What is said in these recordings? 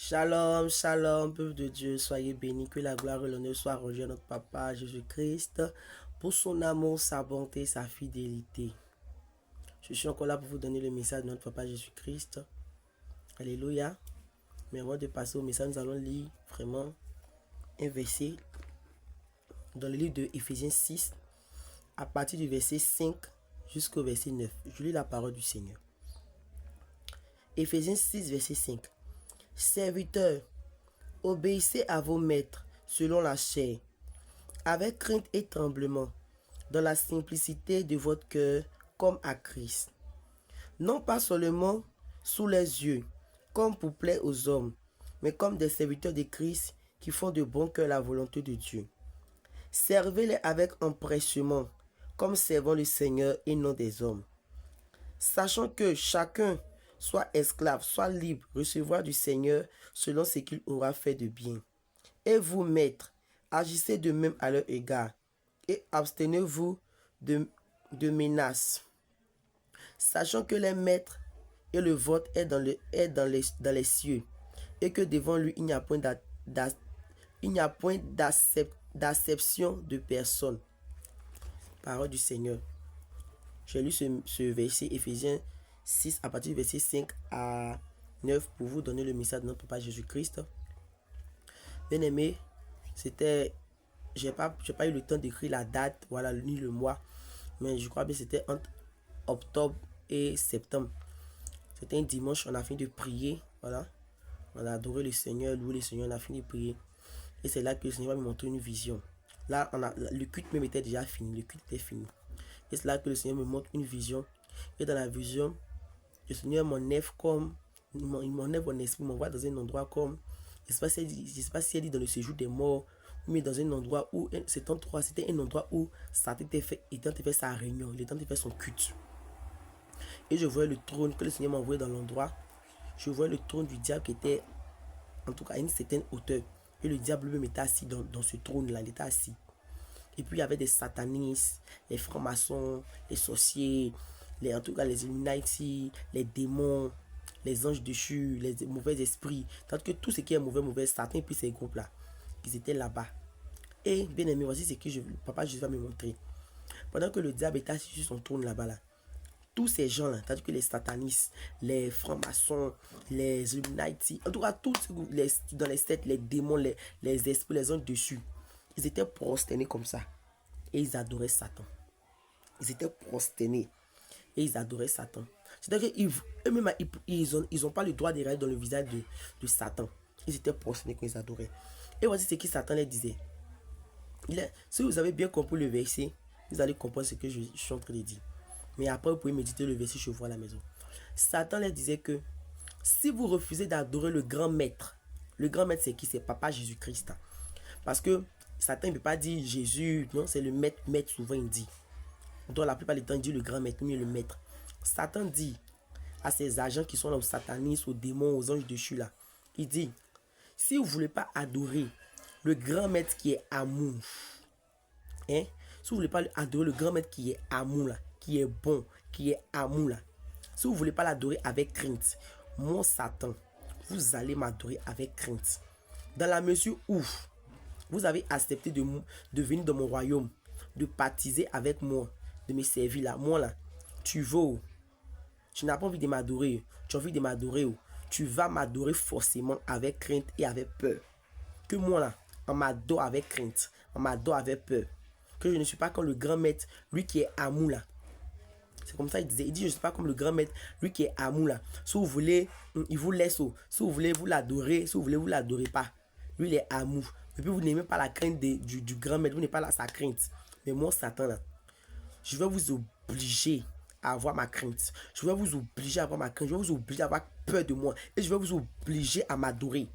Shalom, shalom, peuple de Dieu, soyez bénis, que la gloire et l'honneur soient rendus à notre Papa Jésus-Christ pour son amour, sa bonté, sa fidélité. Je suis encore là pour vous donner le message de notre Papa Jésus-Christ. Alléluia. Mais avant de passer au message, nous allons lire vraiment un verset dans le livre de Éphésiens 6, à partir du verset 5 jusqu'au verset 9. Je lis la parole du Seigneur. Éphésiens 6, verset 5. Serviteurs, obéissez à vos maîtres selon la chair, avec crainte et tremblement, dans la simplicité de votre cœur, comme à Christ. Non pas seulement sous les yeux, comme pour plaire aux hommes, mais comme des serviteurs de Christ qui font de bon cœur la volonté de Dieu. Servez-les avec empressement, comme servant le Seigneur et non des hommes. Sachant que chacun, soit esclave, soit libre, recevra du Seigneur selon ce qu'il aura fait de bien. Et vous, maîtres, agissez de même à leur égard, et abstenez-vous de menaces, sachant que les maîtres et le vote est dans les cieux, et que devant lui il n'y a point d'acception de personne. Parole du Seigneur. J'ai lu ce verset Éphésiens 6 à partir du verset 5 à 9 pour vous donner le message de notre Papa Jésus-Christ. Bien aimé, j'ai pas eu le temps d'écrire la date, voilà, ni le mois, mais je crois que c'était entre octobre et septembre. C'était un dimanche, on a fini de prier, voilà. On a adoré le Seigneur, loué le Seigneur, on a fini de prier. Et c'est là que le Seigneur va me montrer une vision. Là, le culte même était déjà fini, le culte était fini. Et c'est là que le Seigneur me montre une vision. Et dans la vision, le Seigneur m'enlève comme, il m'enlève mon esprit, m'envoie dans un endroit comme, je ne sais pas si elle dit dans le séjour des morts, mais dans un endroit où, c'était un endroit où Satan était en train de faire sa réunion, il était en train de faire son culte. Et je voyais le trône que le Seigneur m'a envoyé dans l'endroit. Je voyais le trône du diable qui était, en tout cas, à une certaine hauteur. Et le diable lui-même était assis dans ce trône-là, il était assis. Et puis il y avait des satanistes, les francs-maçons, les sorciers, en tout cas les Illuminati, les démons, les anges déchus, les mauvais esprits. Tant que tout ce qui est mauvais, Satan et puis ces groupes-là, ils étaient là-bas. Et bien aimé, voici ce que Papa Jésus va me montrer. Pendant que le diable était assis sur son trône là-bas, là, tous ces gens-là, tandis que les satanistes, les francs-maçons, les Illuminati, en tout cas, tous dans les sectes, les démons, les esprits, les anges dessus, ils étaient prosternés comme ça. Et ils adoraient Satan. Ils étaient prosternés. Et ils adoraient Satan. C'est-à-dire qu'eux-mêmes, ils n'ont pas le droit de regarder dans le visage de Satan. Ils étaient prosternés quand ils adoraient. Et voici ce que Satan leur disait. Si vous avez bien compris le verset, vous allez comprendre ce que je suis en train de dire. Mais après, vous pouvez méditer le verset chez vous à la maison. Satan leur disait que si vous refusez d'adorer le grand maître c'est qui? C'est Papa Jésus-Christ. Parce que Satan ne peut pas dire Jésus, non, c'est le maître, souvent il dit. Donc la plupart du temps, il dit le grand maître, mais le maître. Satan dit à ses agents qui sont là, aux satanistes, aux démons, aux anges déchus là, il dit, si vous ne voulez pas adorer le grand maître qui est amour, hein, si vous ne voulez pas adorer le grand maître qui est amour là, qui est bon, qui est amour là, si vous ne voulez pas l'adorer avec crainte, mon Satan, vous allez m'adorer avec crainte. Dans la mesure où vous avez accepté de venir dans mon royaume, de baptiser avec moi, de me servir là. Moi là, tu n'as pas envie de m'adorer, tu as envie de m'adorer, tu vas m'adorer forcément avec crainte et avec peur. Que moi là, on m'adore avec crainte, on m'adore avec peur. Que je ne suis pas comme le grand maître, lui qui est amour là. C'est comme ça il disait, je ne suis pas comme le grand maître, lui qui est amour là. Si vous voulez, il vous laisse, si vous voulez vous l'adorer, si vous voulez vous l'adorez pas. Lui il est amour. Et puis vous n'aimez pas la crainte du grand maître, vous n'aimez pas sa crainte. Mais moi, Satan, là, je vais vous obliger à avoir ma crainte. Je vais vous obliger à avoir ma crainte. Je vais vous obliger à avoir peur de moi. Et je vais vous obliger à m'adorer.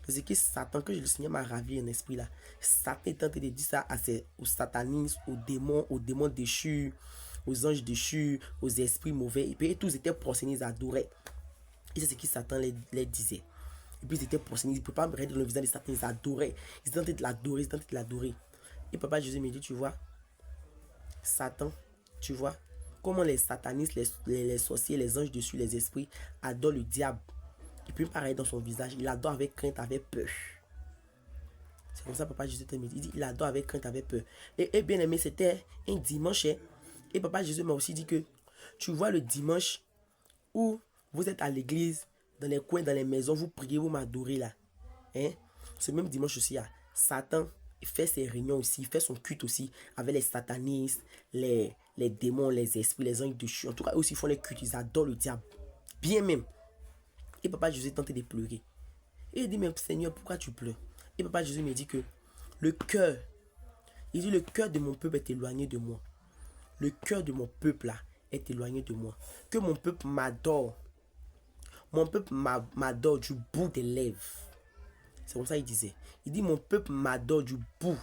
C'est que Satan, que le Seigneur m'a ravi un esprit là. Satan est en train de dire ça aux satanistes, aux démons déchus, aux anges déchus, aux esprits mauvais. Et puis tous étaient prosternés, ils adoraient. Et c'est ce que Satan les disait. Et puis ils étaient prosternés, ils ne pouvaient pas me regarder dans le visage de Satan, ils adoraient. Ils étaient en train de l'adorer, Et Papa Jésus me dit, tu vois, Satan, tu vois, comment les satanistes, les sorciers, les anges dessus, les esprits adorent le diable. Il peut pas regarder dans son visage. Il adore avec crainte, avec peur. C'est comme ça, papa Jésus te dit. Il dit, il adore avec crainte, avec peur. Et bien aimé, c'était un dimanche. Et papa Jésus m'a aussi dit que tu vois le dimanche où vous êtes à l'église, dans les coins, dans les maisons, vous priez, vous m'adorez là. Hein? Ce même dimanche aussi, Satan fait ses réunions aussi, il fait son culte aussi avec les satanistes, les démons, les esprits, les anges déchus. En tout cas, eux aussi font les cultes, ils adorent le diable. Bien même. Et papa Jésus est tenté de pleurer. Et il dit, mais Seigneur, pourquoi tu pleures? Et papa Jésus me dit que le cœur, il dit, le cœur de mon peuple est éloigné de moi. Le cœur de mon peuple là est éloigné de moi. Que mon peuple m'adore. Mon peuple m'adore du bout des lèvres. C'est comme ça qu'il disait. Il dit, mon peuple m'adore du bout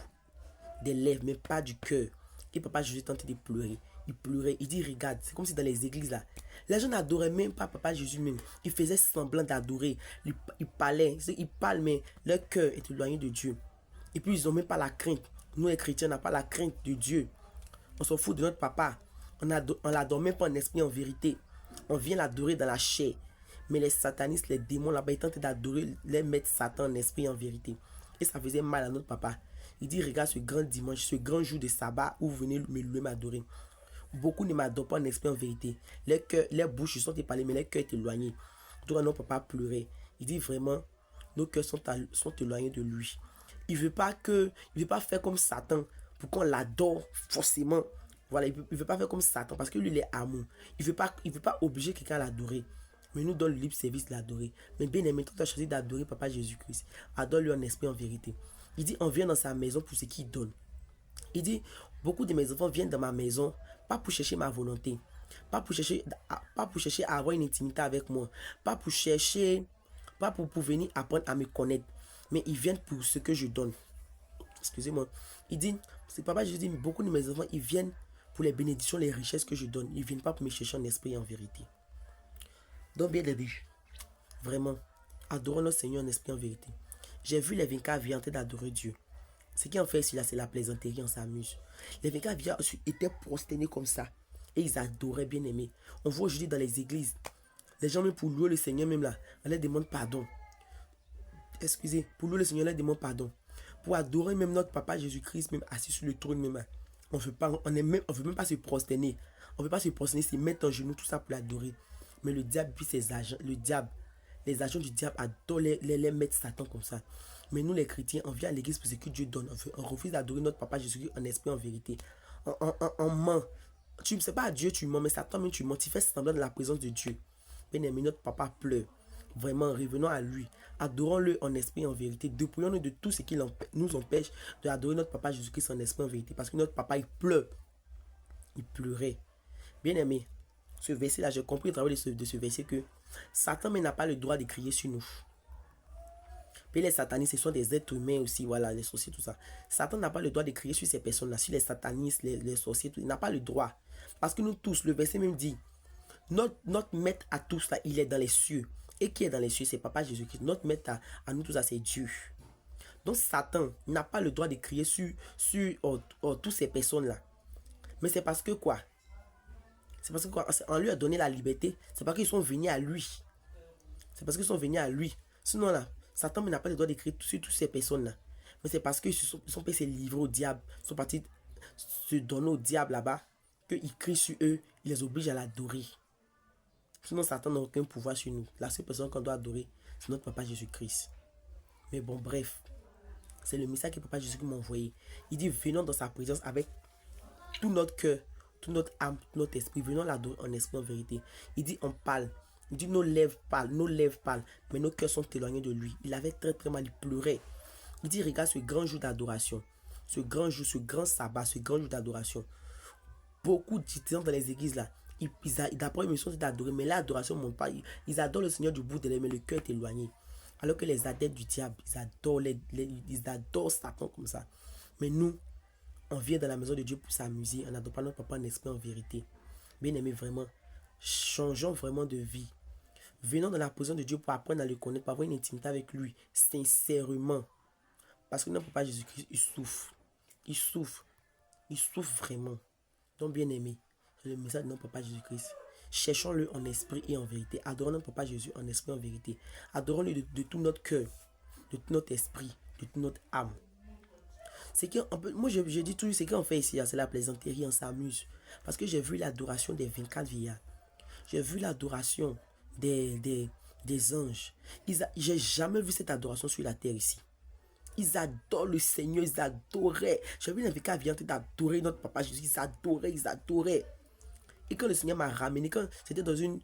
des lèvres, mais pas du cœur. Et papa Jésus tentait de pleurer. Il pleurait. Il dit, regarde, c'est comme si dans les églises là, les gens n'adoraient même pas papa Jésus même. Ils faisaient semblant d'adorer. Ils parlaient. Ils parlent, mais leur cœur est éloigné de Dieu. Et puis, ils n'ont même pas la crainte. Nous, les chrétiens, on n'a pas la crainte de Dieu. On s'en fout de notre papa. On l'adore même pas en esprit, en vérité. On vient l'adorer dans la chair. Mais les satanistes, les démons là-bas, ils tentent d'adorer les maîtres Satan en esprit, en vérité. Et ça faisait mal à notre papa. Il dit, regarde ce grand dimanche, ce grand jour de sabbat où vous venez m'adorer. Beaucoup ne m'adorent pas en esprit, en vérité. Les bouches sont épargnées, mais les cœurs sont éloignés. Donc notre papa pleurait. Il dit vraiment, nos cœurs sont éloignés de lui. Il veut pas faire comme Satan pour qu'on l'adore forcément. Voilà, il veut pas faire comme Satan parce que lui il est amour. Il veut pas obliger quelqu'un à l'adorer. Mais nous donne le libre service de l'adorer. Mais bien aimé, toi tu as choisi d'adorer papa Jésus-Christ. Adore-lui en esprit, en vérité. Il dit, on vient dans sa maison pour ce qu'il donne. Il dit, beaucoup de mes enfants viennent dans ma maison, pas pour chercher ma volonté, pas pour chercher à avoir une intimité avec moi, pas pour venir apprendre à me connaître, mais ils viennent pour ce que je donne. Excusez-moi. Il dit, c'est papa Jésus dit, beaucoup de mes enfants, ils viennent pour les bénédictions, les richesses que je donne. Ils ne viennent pas pour me chercher en esprit et en vérité. Donc bien aimé, vraiment, adorons notre Seigneur en esprit et en vérité. J'ai vu les vainqueurs en train d'adorer Dieu. Ce qui en fait ici là, c'est la plaisanterie, on s'amuse. Les vainqueurs étaient prosternés comme ça. Et ils adoraient, bien aimé. On voit aujourd'hui dans les églises, les gens même pour louer le Seigneur même là, on leur demande pardon. Excusez, pour louer le Seigneur, on leur demande pardon. Pour adorer même notre papa Jésus-Christ, même assis sur le trône même, on ne veut même pas se prosterner. On ne veut pas se prosterner, c'est mettre en genoux, tout ça pour l'adorer. Mais le diable, puis ses agents, les agents du diable adorent les maîtres Satan comme ça. Mais nous les chrétiens, on vient à l'église pour ce que Dieu donne. On refuse d'adorer notre papa Jésus-Christ en esprit, en vérité. On ment. Tu ne sais pas à Dieu, tu mens, mais Satan même tu mens. Tu fais semblant de la présence de Dieu. Bien aimé, notre papa pleure. Vraiment, revenons à lui. Adorons-le en esprit et en vérité. Dépouillons-nous de tout ce qui nous empêche d'adorer notre papa Jésus-Christ en esprit et en vérité. Parce que notre papa, il pleure. Il pleurait. Bien aimé, ce verset-là, j'ai compris au travers de ce verset que Satan n'a pas le droit de crier sur nous. Puis les satanistes, ce sont des êtres humains aussi, voilà, les sorciers, tout ça. Satan n'a pas le droit de crier sur ces personnes-là, sur les satanistes, les sorciers, tout. Il n'a pas le droit. Parce que nous tous, le verset même dit, notre maître à tous, là, il est dans les cieux. Et qui est dans les cieux, c'est papa Jésus-Christ. Notre maître à nous tous, là, c'est Dieu. Donc Satan n'a pas le droit de crier sur toutes ces personnes-là. Mais c'est parce que quoi? C'est parce que quoi? On lui a donné la liberté. C'est parce qu'ils sont venus à lui. C'est parce qu'ils sont venus à lui. Sinon là, Satan n'a pas le droit d'écrire sur toutes ces personnes-là. Mais c'est parce qu'ils sont passés livrer au diable. Ils sont partis se donner au diable là-bas. Qu'ils crient sur eux. Ils les obligent à l'adorer. Sinon Satan n'a aucun pouvoir sur nous. La seule personne qu'on doit adorer, c'est notre papa Jésus-Christ. Mais bon, bref. C'est le message que papa Jésus m'a envoyé. Il dit, venons dans sa présence avec tout notre cœur, toute notre âme, tout notre esprit. Venons l'adorer en esprit, en vérité. Il dit, on parle. Il dit, nos lèvres parlent, mais nos cœurs sont éloignés de lui. Il avait très très mal, il pleurait. Il dit, regarde ce grand jour d'adoration. Ce grand jour, ce grand sabbat, ce grand jour d'adoration. Beaucoup d'étudiants dans les églises là, d'après une mission, c'est d'adorer, mais l'adoration ne monte pas. Ils adorent le Seigneur du bout de l'œil, mais le cœur est éloigné. Alors que les adeptes du diable, ils adorent Satan comme ça. Mais nous, on vient dans la maison de Dieu pour s'amuser. On n'adore pas notre papa en esprit, en vérité. Bien aimé, vraiment, changeons vraiment de vie. Venons dans la présence de Dieu pour apprendre à le connaître, pour avoir une intimité avec lui, sincèrement. Parce que notre papa Jésus-Christ, il souffre. Il souffre. Il souffre vraiment. Donc, bien aimé, c'est le message de notre papa Jésus-Christ. cherchons-le en esprit et en vérité. Adorons notre Papa Jésus en esprit et en vérité. Adorons-le de tout notre cœur, de tout notre esprit, de toute notre âme. C'est que, moi je dis toujours, c'est qu'on fait ici, c'est la plaisanterie, on s'amuse. Parce que j'ai vu l'adoration des 24 vieillards. J'ai vu l'adoration des anges. J'ai jamais vu cette adoration sur la terre ici. Ils adorent le Seigneur, ils adoraient. J'ai vu les 24 vieillards d'adorer notre Papa Jésus. Ils adoraient. Et quand le Seigneur m'a ramené, quand j'étais dans une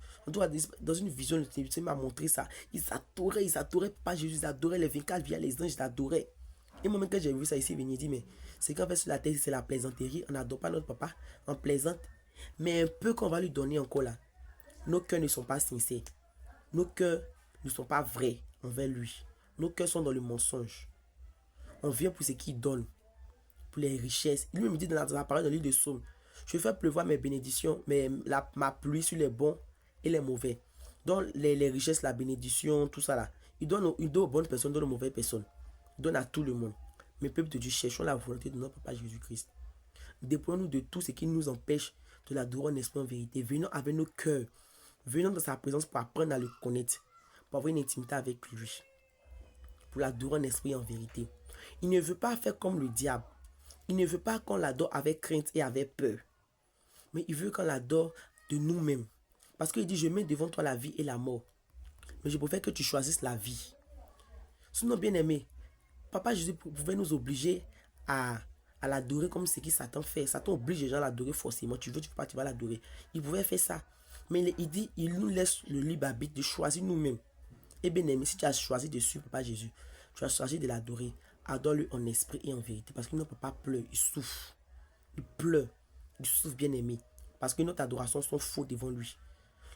vision, le Seigneur m'a montré ça. Ils adoraient Papa Jésus, ils adoraient les 24 vieillards, les anges, ils adoraient. Et moi-même, quand j'ai vu ça ici, il dit, mais c'est qu'en fait, sur la terre, c'est la plaisanterie. On n'adore pas notre Papa, on plaisante. Mais un peu qu'on va lui donner encore là, nos cœurs ne sont pas sincères. Nos cœurs ne sont pas vrais envers lui. Nos cœurs sont dans le mensonge. On vient pour ce qu'il donne, pour les richesses. Il me dit dans la parole de l'île de Somme, je fais pleuvoir mes bénédictions, ma pluie sur les bons et les mauvais. Donc les richesses, la bénédiction, tout ça là. Il donne aux bonnes personnes, il donne aux mauvaises personnes. Il donne à tout le monde. Mais peuple de Dieu, cherchons la volonté de notre Papa Jésus-Christ. Déployons-nous de tout ce qui nous empêche de l'adorer en esprit en vérité. Venons avec nos cœurs. Venons dans sa présence pour apprendre à le connaître. Pour avoir une intimité avec lui. Pour l'adorer en esprit et en vérité. Il ne veut pas faire comme le diable. Il ne veut pas qu'on l'adore avec crainte et avec peur. Mais il veut qu'on l'adore de nous-mêmes. Parce qu'il dit, je mets devant toi la vie et la mort. Mais je préfère que tu choisisses la vie. Sinon, bien aimé, Papa Jésus pouvait nous obliger à l'adorer comme ce que Satan fait. Satan oblige les gens à l'adorer forcément. Tu veux pas, tu vas l'adorer. Il pouvait faire ça. Mais il dit, il nous laisse le libre arbitre de choisir nous-mêmes. Et bien aimé, si tu as choisi de suivre Papa Jésus, tu as choisi de l'adorer. Adore-le en esprit et en vérité. Parce que notre Papa pleure, il souffre. Il pleure. Il souffre, bien aimé. Parce que notre adoration sont faux devant lui.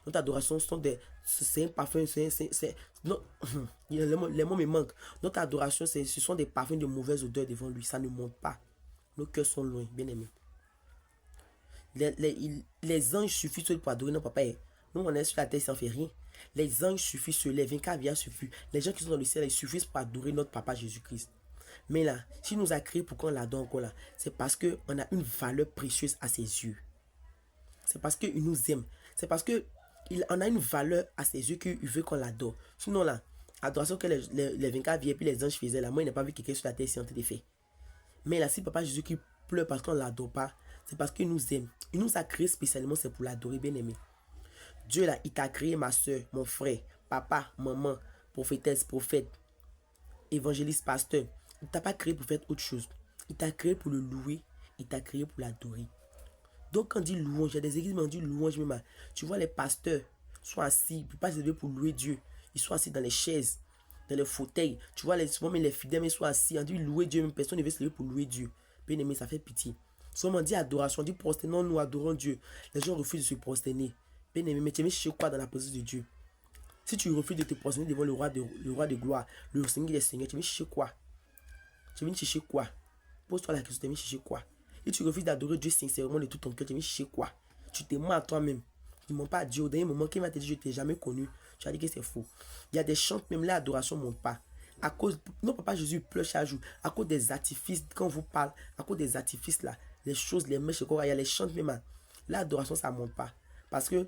Notre adoration sont des... C'est un parfum... Non, les mots me manquent. Notre adoration, ce sont des parfums de mauvaise odeur devant lui. Ça ne monte pas. Nos cœurs sont loin, bien aimé. Les anges suffisent pour adorer notre Papa. Nous, on est sur la terre, ça ne fait rien. Les anges suffisent, les 24 vieillards suffisent. Les gens qui sont dans le ciel, ils suffisent pour adorer notre Papa Jésus-Christ. Mais là, s'il nous a créé pour qu'on l'adore encore là, c'est parce qu'on a une valeur précieuse à ses yeux. C'est parce qu'il nous aime. C'est parce qu'on a une valeur à ses yeux qu'il veut qu'on l'adore. Sinon là, l'adoration que les 24 vieillards et les anges faisaient là, moi, il n'a pas vu quelqu'un sur la terre si on te fait. Mais là, si Papa Jésus qui pleure parce qu'on ne l'adore pas, c'est parce qu'il nous aime. Il nous a créé spécialement, c'est pour l'adorer, bien aimé. Dieu là, il t'a créé ma soeur, mon frère, papa, maman, prophétesse, prophète, évangéliste, pasteur. Il ne t'a pas créé pour faire autre chose. Il t'a créé pour le louer. Il t'a créé pour l'adorer. Donc quand on dit louange, il y a des églises où on dit louange même. Tu vois les pasteurs sont assis, ils ne peuvent pas se lever pour louer Dieu. Ils sont assis dans les chaises, dans les fauteuils. Tu vois souvent les fidèles ils sont assis, on dit louer Dieu, même personne ne veut se lever pour louer Dieu. Bien aimé, ça fait pitié. Souvent on dit adoration, on dit prosternons, nous adorons Dieu. Les gens refusent de se prosterner. Bien aimé, mais tu veux chercher quoi dans la présence de Dieu? Si tu refuses de te prosterner devant le roi de gloire, le Seigneur des Seigneurs, tu veux chercher quoi? Tu viens chercher quoi? Pose-toi la question, tu viens chercher quoi? Et tu refuses d'adorer Dieu sincèrement de tout ton cœur, tu viens chercher quoi? Tu te mens à toi-même. Tu ne mens pas à Dieu. Au dernier moment, qui va te dire je ne t'ai jamais connu? Tu as dit que c'est faux. Il y a des chants, même l'adoration ne monte pas. À cause, non, Papa Jésus pleure chaque jour. À cause des artifices, quand on vous parle, à cause des artifices là, les choses, les mèches, il y a les chants même. L'adoration, ça ne monte pas. Parce que,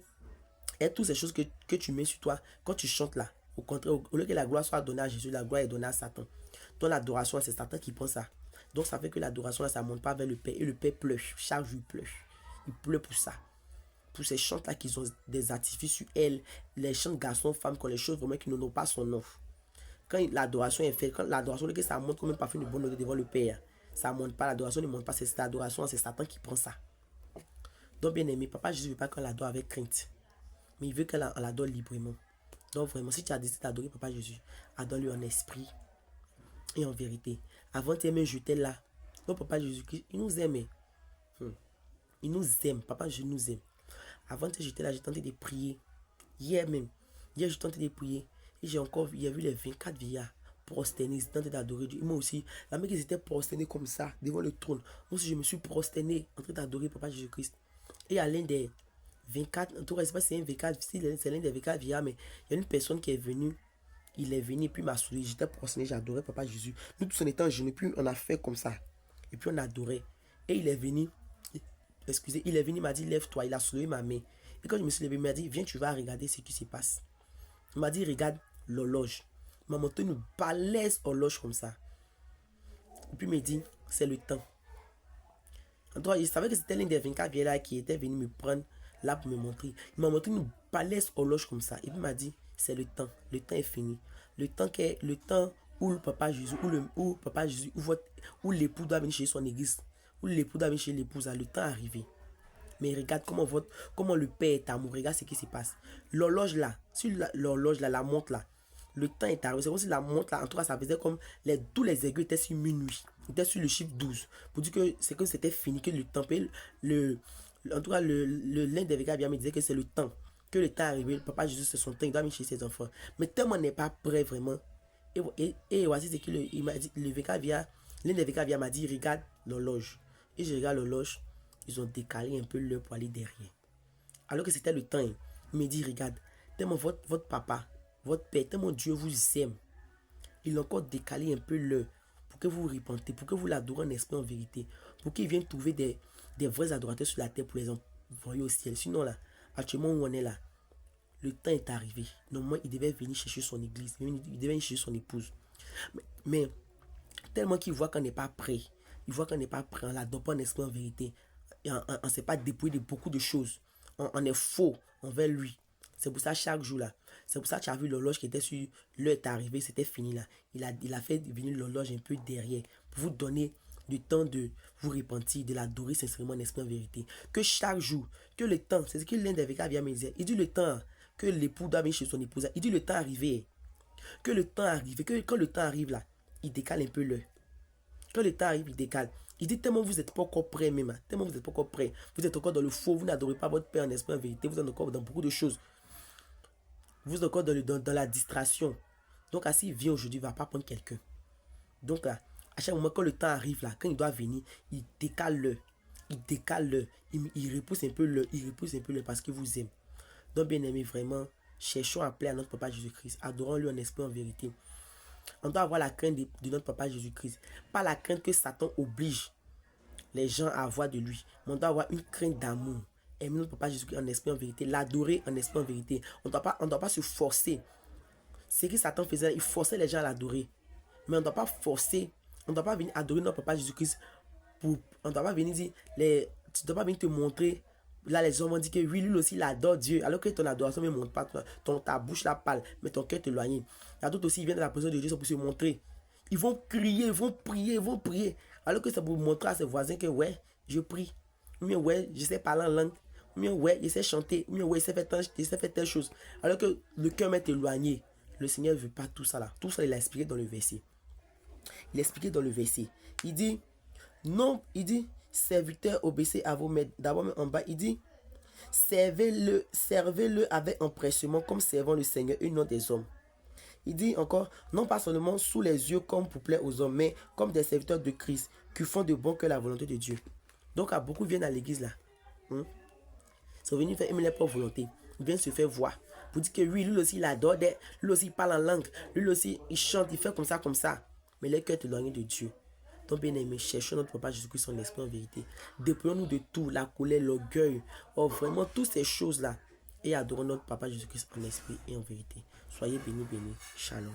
et toutes ces choses que tu mets sur toi, quand tu chantes là, au contraire, au lieu que la gloire soit donnée à Jésus, la gloire est donnée à Satan. Donc l'adoration, c'est Satan qui prend ça. Donc ça fait que l'adoration, là, ça ne monte pas vers le Père. Et le Père pleure. Chaque jour, il pleure. Il pleure pour ça. Pour ces chants-là qui ont des artifices sur elle. Les chants garçons, femmes, quand les choses vraiment qui n'ont pas son nom. Quand l'adoration est faite, quand l'adoration, ça monte comme un parfum de bonne odeur devant le Père. Ça ne monte pas, l'adoration ne monte pas. C'est cette adoration, c'est Satan qui prend ça. Donc bien aimé, Papa Jésus ne veut pas qu'on l'adore avec crainte. Mais il veut qu'on l'adore librement. Donc vraiment, si tu as décidé d'adorer Papa Jésus, adore-lui en esprit et en vérité. Avant de t'aimer, je t'ai là. Donc Papa Jésus-Christ, il nous aime. Il nous aime. Papa Jésus nous aime. Avant de j'étais là, j'ai tenté de prier. Hier même. Hier, j'ai tenté de prier. Et j'ai vu les 24 vieillards prosternés, tenté d'adorer Dieu. Et moi aussi, la mec, ils étaient prosternés comme ça, devant le trône. Moi aussi, je me suis prosterné en train d'adorer Papa Jésus-Christ. Et à l'un des 24, en tout cas, je ne sais pas si c'est un 24, c'est l'un des 24 vieillards, mais il y a une personne qui est venue. Il est venu, puis m'a souri. J'étais prosterné, j'adorais Papa Jésus. Nous tous en étant jeunes, puis on a fait comme ça. Et puis on adorait. Et il est venu, il est venu, il m'a dit, lève-toi. Il a soulevé ma main. Et quand je me suis levé, il m'a dit, viens, tu vas regarder ce qui se passe. Il m'a dit, regarde l'horloge. Il m'a montré une balèze horloge comme ça. Et puis il m'a dit, c'est le temps. En tout cas, je savais que c'était l'un des 24 vieillards là qui était venu me prendre là pour me montrer. Il m'a montré une balèze horloge comme ça. Et puis il m'a dit, c'est le temps. Le temps est fini. Le temps où le papa Jésus, où papa Jésus, où l'époux doit venir chez son église, où l'époux doit venir chez l'épouse, le temps est arrivé. Mais regarde comment le père est amoureux. Regarde ce qui se passe. L'horloge là, sur l'horloge là, la montre là, le temps est arrivé. C'est comme si la montre là, en tout cas, ça faisait comme tous les aiguilles étaient sur minuit. Ils étaient sur le chiffre 12. Pour dire que c'était fini, que le temps, en tout cas, l'un des gars vient me dire que c'est le temps. Que le temps est arrivé. Le papa Jésus, c'est son temps. Il doit venir chez ses enfants. Mais tellement n'est pas prêt vraiment. Et voici ce qu'il m'a dit. L'un des gars m'a dit, regarde l'horloge. Et je regarde l'horloge. Ils ont décalé un peu l'heure pour aller derrière. Alors que c'était le temps. Il me dit, regarde, tellement votre papa, votre père, tellement Dieu vous aime. Il a encore décalé un peu l'heure pour que vous vous repentez, pour que vous l'adorez en esprit en vérité. Pour qu'il vienne trouver des vrais adorateurs sur la terre pour les envoyer au ciel. Sinon là, actuellement où on est là, le temps est arrivé. Normalement, il devait venir chercher son église. Il devait venir chercher son épouse. Mais tellement qu'il voit qu'on n'est pas prêt. Il voit qu'on n'est pas prêt. On l'adore pas en esprit en vérité. On ne s'est pas dépouillé de beaucoup de choses. On est faux envers lui. C'est pour ça chaque jour là. C'est pour ça que tu as vu l'horloge qui était sur l'heure est arrivée, c'était fini là. Il a fait venir l'horloge un peu derrière pour vous donner du temps de vous repentir, de l'adorer sincèrement en esprit en vérité. Que chaque jour, que le temps, c'est ce que l'un des vecteurs vient me dire. Il dit le temps que l'époux doit venir chez son épouse. Il dit le temps arrivé. Que le temps arrive. Que quand le temps arrive là, il décale un peu l'heure. Quand le temps arrive, il décale. Il dit tellement vous n'êtes pas encore prêt même. Tellement vous n'êtes pas encore prêt. Vous êtes encore dans le faux. Vous n'adorez pas votre Père en esprit en vérité. Vous êtes encore dans beaucoup de choses. Vous êtes encore dans la distraction. Donc, s'il vient aujourd'hui, il ne va pas prendre quelqu'un. Donc, là, à chaque moment, quand le temps arrive, là, quand il doit venir, il décale l'heure. Il décale l'heure. Il repousse un peu l'heure. Il repousse un peu l'heure parce qu'il vous aime. Donc, bien aimé, vraiment, cherchons à plaire à notre Papa Jésus-Christ. Adorons-le en esprit en vérité. On doit avoir la crainte de notre Papa Jésus-Christ. Pas la crainte que Satan oblige les gens à avoir de lui. Mais on doit avoir une crainte d'amour. Aimer notre Papa Jésus-Christ en esprit en vérité. L'adorer en esprit en vérité. On ne doit pas se forcer. Ce que Satan faisait, il forçait les gens à l'adorer. Mais on ne doit pas forcer. On ne doit pas venir adorer notre Papa Jésus-Christ. On ne doit pas venir dire. Tu ne dois pas venir te montrer. Là, les hommes vont dire que oui, lui aussi, il adore Dieu. Alors que ton adoration ne montre pas. Ta bouche la parle, mais ton cœur t'éloigne. Il y a d'autres aussi, ils viennent de la présence de Dieu pour se montrer. Ils vont crier, ils vont prier, ils vont prier. Alors que ça pour montrer à ses voisins que ouais, je prie. Ou bien ouais, je sais parler en langue. Ou bien ouais, je sais chanter. Ou bien ouais, je sais faire telle chose. Alors que le cœur m'est éloigné. Le Seigneur ne veut pas tout ça là. Tout ça, il a expliqué dans le verset. Il a expliqué dans le verset. Il dit, non, il dit, serviteurs, obéissez à vos maîtres. D'abord, en bas, il dit, servez-le avec empressement comme servant le Seigneur et non des hommes. Il dit encore, non pas seulement sous les yeux comme pour plaire aux hommes, mais comme des serviteurs de Christ qui font de bon que la volonté de Dieu. Donc, beaucoup viennent à l'église là. Ils sont venus faire aimer leur propre volonté. Ils viennent se faire voir. Pour dire que oui, lui aussi il adore, lui aussi il parle en langue, lui aussi il chante, il fait comme ça, comme ça. Mais le cœur est éloigné de Dieu. Donc bien aimé, cherchons notre Papa Jésus-Christ en esprit en vérité. Déployons-nous de tout, la colère, l'orgueil, vraiment toutes ces choses-là. Et adorons notre Papa Jésus-Christ en esprit et en vérité. Soyez bénis, bénis. Shalom.